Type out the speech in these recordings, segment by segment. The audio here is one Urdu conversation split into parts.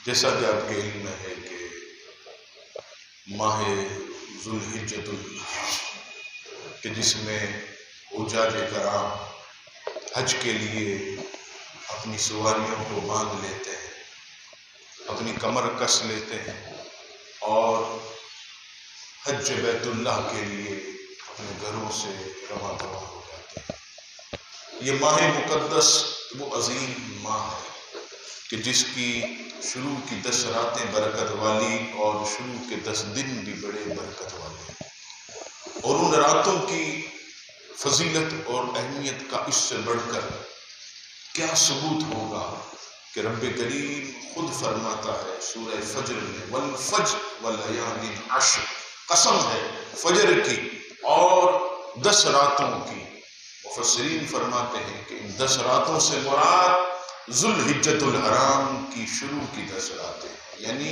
جیسا کہ آپ کے علم میں ہے کہ ماہ ذوالحجۃ کہ جس میں حجاج کرام حج کے لیے اپنی سواریوں کو باندھ لیتے ہیں، اپنی کمر کس لیتے ہیں اور حج بیت اللہ کے لیے اپنے گھروں سے رواں ہو جاتے ہیں۔ یہ ماہ مقدس وہ عظیم ماہ ہے کہ جس کی شروع کی 10 راتیں برکت والی اور شروع کے 10 دن بھی بڑے برکت والے ہیں، اور ان راتوں کی فضیلت اور اہمیت کا اس سے بڑھ کر کیا ثبوت ہوگا کہ رب کریم خود فرماتا ہے سورہ فجر میں والفجر ولیال عشر، قسم ہے فجر کی اور 10 راتوں کی۔ مفسرین فرماتے ہیں کہ ان 10 راتوں سے مراد ذوالحجۃ الحرام کی شروع کی 10 راتیں، یعنی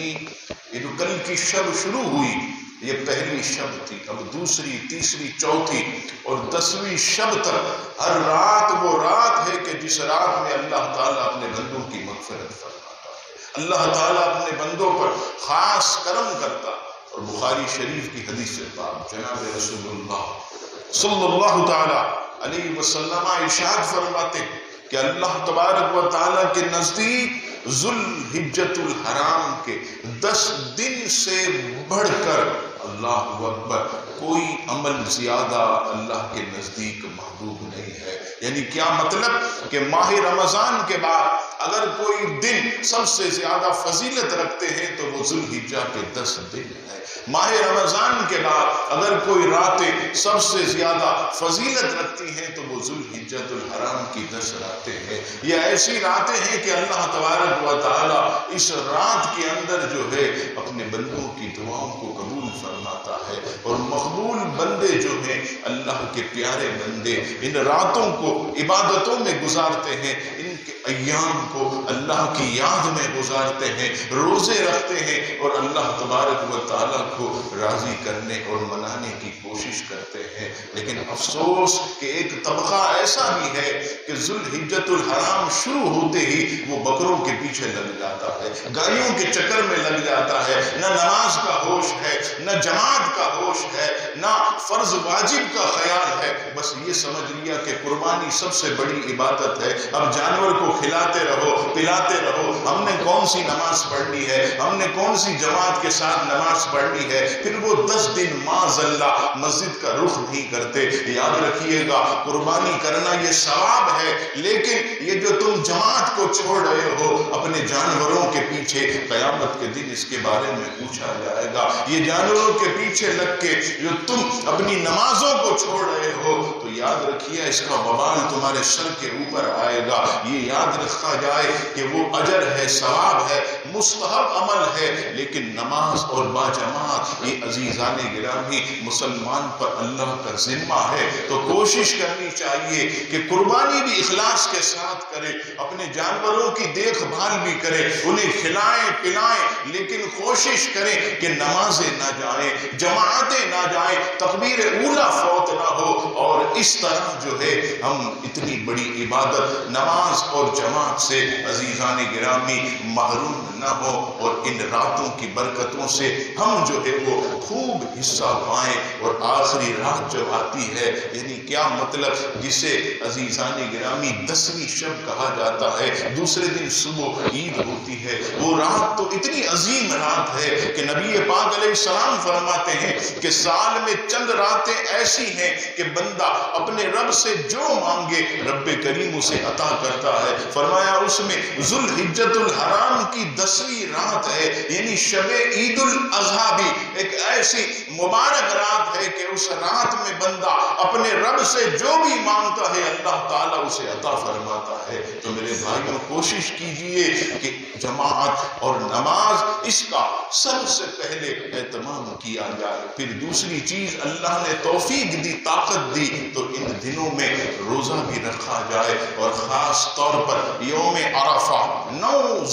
یہ جو کل کی شب شروع ہوئی یہ پہلی شب تھی، اب دوسری، تیسری، چوتھی اور 10ویں شب تک ہر رات وہ رات ہے کہ جس رات میں اللہ تعالیٰ اپنے بندوں کی مغفرت فرماتا ہے، اللہ تعالیٰ اپنے بندوں پر خاص کرم کرتا۔ اور بخاری شریف کی حدیث پاک جناب رسول اللہ صلی اللہ تعالیٰ علیہ وسلم ارشاد فرماتے ہیں کہ اللہ تبارک و تعالیٰ کے نزدیک ذوالحجۃ الحرام کے 10 دن سے بڑھ کر اللہ اکبر کوئی عمل زیادہ اللہ کے نزدیک محبوب نہیں ہے۔ یعنی کیا مطلب کہ ماہ رمضان کے بعد اگر کوئی دن سب سے زیادہ فضیلت رکھتے ہیں تو وہ ذوالحجہ کے 10 دن ہیں۔ ماہ رمضان کے بعد اگر کوئی راتیں سب سے زیادہ فضیلت رکھتی ہیں تو وہ ذوالحجۃ الحرام کی 10 راتیں ہیں۔ یہ ایسی راتیں ہیں کہ اللہ تبارک و تعالیٰ اس رات کے اندر جو ہے اپنے بندوں کی دعاؤں کو قبول فرماتا ہے، اور مقبول بندے جو ہیں اللہ کے پیارے بندے ان راتوں کو عبادتوں میں گزارتے ہیں، ان کے ایام کو اللہ کی یاد میں گزارتے ہیں، روزے رکھتے ہیں اور اللہ تبارک و تعالیٰ کو راضی کرنے اور منانے کی کوشش کرتے ہیں۔ لیکن افسوس کہ ایک طبقہ ایسا بھی ہے کہ ذوالحجۃ الحرام شروع ہوتے ہی وہ بکروں کے پیچھے لگ جاتا ہے، گائیوں کے چکر میں لگ جاتا ہے، نہ نماز کا ہوش ہے، نہ جماعت کا ہوش ہے، نہ فرض واجب کا خیال ہے، بس یہ سمجھ لیا کہ قربانی سب سے بڑی عبادت ہے، اب جانور کو کھلاتے رہو پلاتے رہو، ہم نے کون سی نماز پڑھنی ہے، ہم نے کون سی جماعت کے ساتھ نماز پڑھنی ہے۔ پھر وہ 10 دن معاذ اللہ مسجد کا رخ نہیں کرتے۔ یاد رکھیے گا قربانی کرنا یہ ثواب ہے، لیکن یہ جو تم جماعت کو چھوڑ رہے ہو اپنے جانوروں کے پیچھے، قیامت کے دن اس کے بارے میں پوچھا جائے گا۔ یہ جانوروں کے پیچھے لگ کے جو تم اپنی نمازوں کو چھوڑ رہے ہو تو یاد رکھیے اس کا وبال تمہارے سر کے اوپر آئے گا۔ یہ یاد رکھا جائے کہ وہ اجر ہے، ثواب ہے، مستحب عمل ہے، لیکن نماز اور باجماعت یہ عزیزان گرامی مسلمان پر اللہ کا ذمہ ہے، تو کوشش کرنی چاہیے کہ قربانی بھی اخلاص کے ساتھ کرے، اپنے جانوروں کی دیکھ بھال بھی کرے، انہیں کھلائیں پلائیں، لیکن کوشش کریں کہ نمازیں نہ جائیں، جماعتیں نہ جائیں، تکبیر اولیٰ فوت نہ ہو، اور اس طرح جو ہے ہم اتنی بڑی عبادت نماز اور جماعت سے عزیزان گرامی محروم نہ ہو، اور ان راتوں کی برکتوں سے ہم جو ہے وہ خوب حصہ پائیں۔ اور آخری رات جب آتی ہے، یعنی کیا مطلب، جسے عزیزان گرامی 10ویں شب کہا جاتا ہے، دوسرے دن صبح عید ہوتی ہے، وہ رات تو اتنی عظیم رات ہے کہ نبی پاک علیہ السلام فرماتے ہیں کہ سال میں چند راتیں ایسی ہیں کہ بندہ اپنے رب سے جو مانگے رب کریم اسے عطا کرتا ہے۔ فرمایا اس میں ذوالحجۃ الحرام کی 10ویں رات ہے، یعنی شب عید الاضحیٰ بھی ایک ایسی مبارک رات ہے کہ اس رات میں بندہ اپنے رب سے جو بھی مانگتا ہے اللہ تعالیٰ اسے عطا فرماتا ہے۔ تو میرے بھائیوں کوشش کیجئے کہ جماعت اور نماز اس کا سب سے پہلے اہتمام کیا جائے۔ پھر دوسری چیز اللہ نے توفیق دی، طاقت دی، تو ان دنوں میں روزہ بھی رکھا جائے، اور خاص طور پر یوم عرفہ 9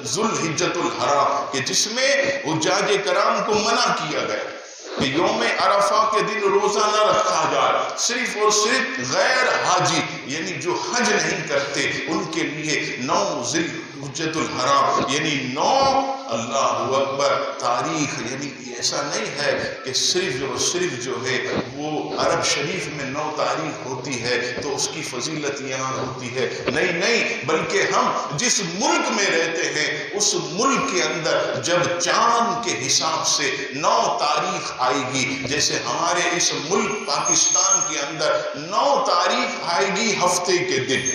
ذوالحجۃ الحرام کہ جس میں حجاج کرام کو منع کیا گیا کہ یوم عرفہ کے دن روزہ نہ رکھا جائے، صرف اور صرف غیر حاجی یعنی جو حج نہیں کرتے ان کے لیے 9 حجۃ الحرام یعنی 9 اللہ اکبر تاریخ، یعنی ایسا نہیں ہے کہ صرف جو ہے وہ عرب شریف میں 9 تاریخ ہوتی ہے تو اس کی فضیلت یہاں ہوتی ہے، نہیں، بلکہ ہم جس ملک میں رہتے ہیں اس ملک کے اندر جب چاند کے حساب سے 9 تاریخ آئے گی، جیسے ہمارے اس ملک پاکستان کے اندر 9 تاریخ آئے گی ہفتے کے دن،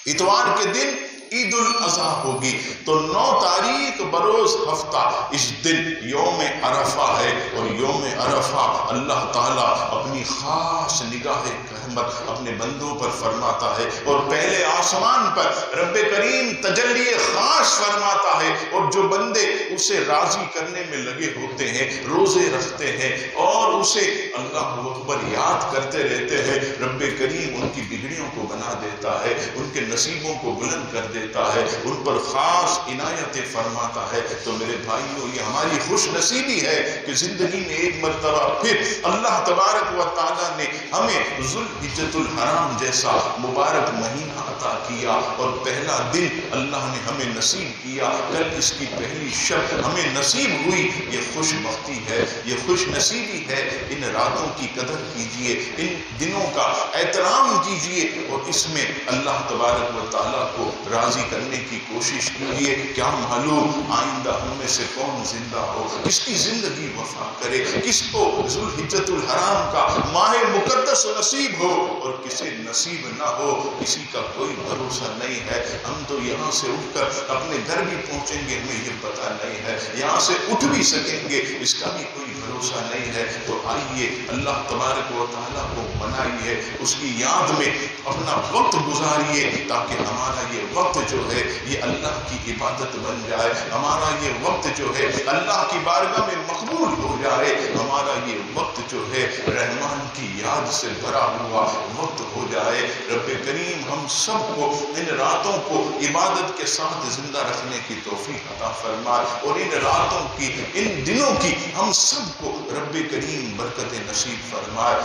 اتوار کے دن عید الاضحیٰ ہوگی، تو 9 تاریخ بروز ہفتہ اس دن یوم عرفہ ہے، اور یوم عرفہ اللہ تعالیٰ اپنی خاص نگاہ رحمت اپنے بندوں پر فرماتا ہے، اور پہلے آسمان پر رب کریم تجلی خاص فرماتا ہے، اور جو بندے اسے راضی کرنے میں لگے ہوتے ہیں، روزے رکھتے ہیں اور اسے اللہ اکبر یاد کرتے رہتے ہیں، رب کریم ان کی بگڑیوں کو بنا دیتا ہے، ان کے نصیبوں کو بلند کر دیتا ہے، ان پر خاص عنایت فرماتا ہے۔ تو میرے بھائیوں، یہ ہماری خوش نصیبی ہے کہ زندگی میں ایک مرتبہ پھر اللہ تبارک و تعالیٰ نے ہمیں ذوالحجۃ الحرام جیسا مبارک مہینہ عطا کیا، اور پہلا دن اللہ نے ہمیں نصیب کیا، کل اس کی پہلی شب ہمیں نصیب ہوئی، یہ خوش بختی ہے، یہ خوش نصیبی ہے۔ ان راتوں کی قدر کیجئے، ان دنوں کا احترام کیجئے، اور اس میں اللہ تبارک و تعالیٰ کو راضی کرنے کی کوشش کیجئے۔ کیا معلوم آئندہ ہم میں سے کون زندہ ہو، کس کی زندگی وفا کرے، کس کو ذوالحجۃ الحرام کا ماہ مقدس نصیب ہو اور کسے نصیب نہ ہو، کسی کا کوئی بھروسہ نہیں ہے۔ ہم تو یہاں سے اٹھ کر اپنے گھر بھی پہنچیں گے ہمیں یہ پتہ نہیں ہے، یہاں سے اٹھ بھی سکیں گے اس کا بھی کوئی بھروسہ نہیں ہے۔ تو آئیے اللہ تبارک و تعالیٰ کو منائیے، اس کی یاد میں اپنا وقت گزاریے، تاکہ ہمارا یہ وقت جو ہے یہ اللہ کی عبادت بن جائے، ہمارا یہ وقت جو ہے اللہ کی بارگاہ میں مقبول ہو جائے، ہمارا یہ وقت جو ہے رحمان کی یاد سے بھرا ہوا وقت ہو جائے۔ رب کریم ہم سب کو ان راتوں کو عبادت کے ساتھ زندہ رکھنے کی توفیق عطا فرمائے، اور ان راتوں کی، ان دنوں کی ہم سب کو رب کریم برکت نصیب فرمائے۔